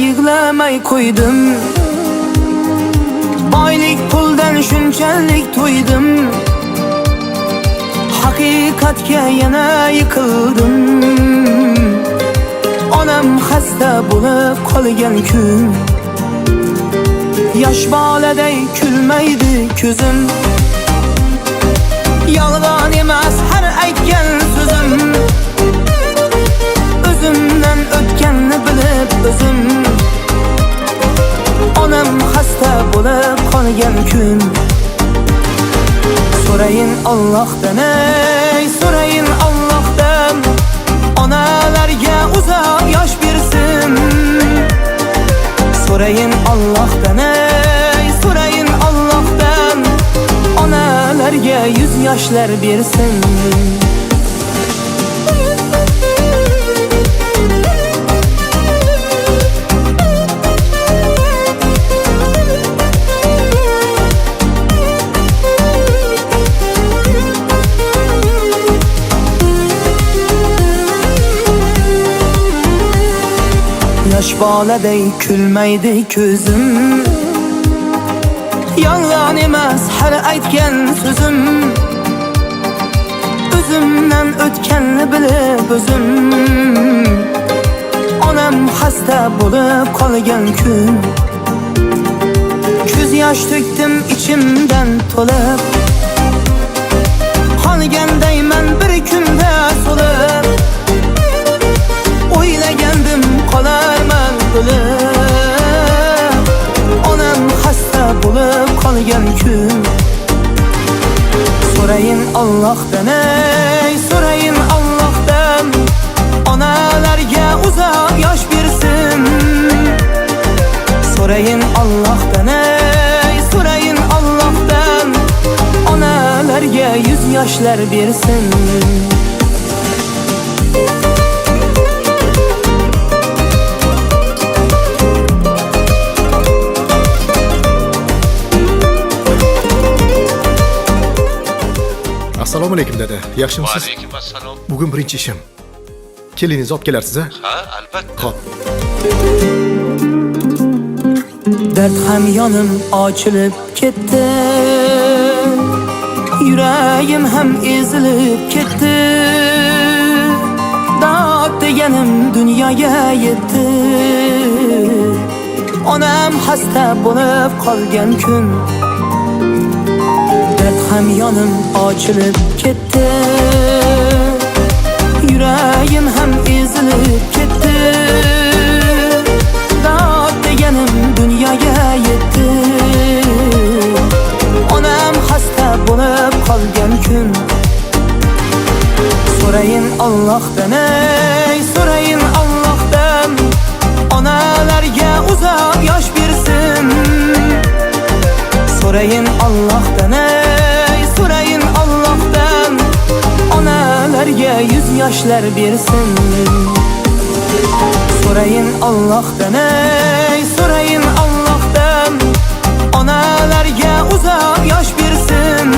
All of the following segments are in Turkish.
yig'lamay qo'ydim. Boylik puldan shunchalik to'ydim. Haqiqatga yana yiqildim. Onam xasta bo'lib qolgan kun, yosh boladay kulmaydi ko'zim. Yolg'on emas har aytgan so'zim, o'zimdan o'tganni bilib o'zim. Onam xasta bo'lib qolgan kun, so'rayin Allohdan, ey so'rayin Allohdan, onalarga uzoq yosh bersin. So'rayin Allohdan, ey so'rayin Allohdan, onalarga 100 yoshlar bersin. Yosh boladay kulmaydi ko'zim, yolg'on emas har aytgan so'zim, o'zimdan o'tganni bilib o'zim. Onam xasta bo'lib qolgan kun, ko'z yosh to'kdim ichimdan to'lib, qolgandayman bir kunda so'lib. O'ylagandim qolarman o'lib, onam xasta bo'lib qolgan kun. So'rayin Allohdan, ey so'rayin Allohdan, onalarga uzoq yosh bersin. So'rayin Allohdan, ey so'rayin Allohdan, onalarga 100 yoshlar bersin. Assalomu alaykum dada. Yaxshimisiz? Va alaykum assalom. Bugun birinchi ishim. Keliningizni olib kelarsiz a? Ha, albatta. Xo'p. Dard ham yonim ochilib ketdi, yuragim ham ezilib ketdi. Dod deganim dunyoga yetdi. Onam xasta bo'lib qolgan kun, dard ham yonim ochilib ketdi, yuragim ham ezilib ketdi. Dod deganim dunyoga yetdi. Onam xasta bo'lib qolgan kun, so'rayin Allohdan, ey so'rayin Allohdan, onalarga uzoq yosh bersin. So'rayin Allohdan, ey so'rayin Allohdan, onalarga 100 yoshlar bersin. So'rayin Allohdan, ey so'rayin Allohdan, onalarga uzoq yosh bersin.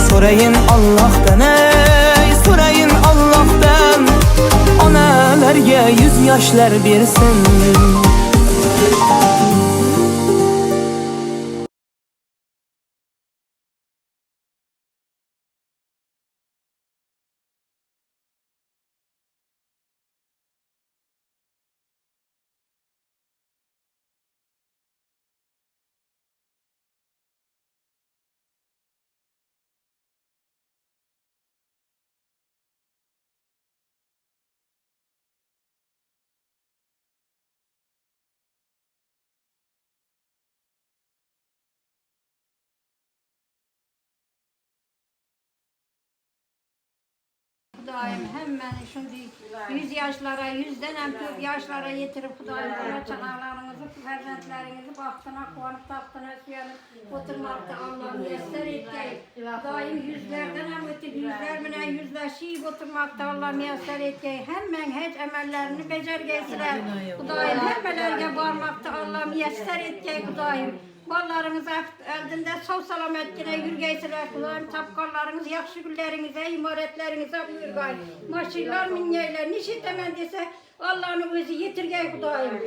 So'rayin Allohdan, ey so'rayin Allohdan, onalarga 100 yoshlar bersin. Xudoyim hammani shunday 100 yoshlara, 100dan ham ko'p yoshlara yetirib, Xudoyim bola-chaqalaringizni, farzandlaringizni baxtına quvonib, taxtına suyanib o'tirmoqda. Alloh muyassar etgay. Xudoyim 100lardan ham o'tib, 100lar bilan yuzlashib o'tirmoqda. Alloh muyassar etgay. Hammang hech amallarini bajargaysizlar. Xudoyim hammalarga bormoqda. Alloh muyassar etgay. Xudoyim Ballarınız eldinde sağ salametine yürgeysiler Kudayım. Tapkallarınız, yakşı güllerinize, imaretlerinize buyurgay. Maşillar, minneyler, nişit hemen dese Allah'ın özü yitirgey Kudayım.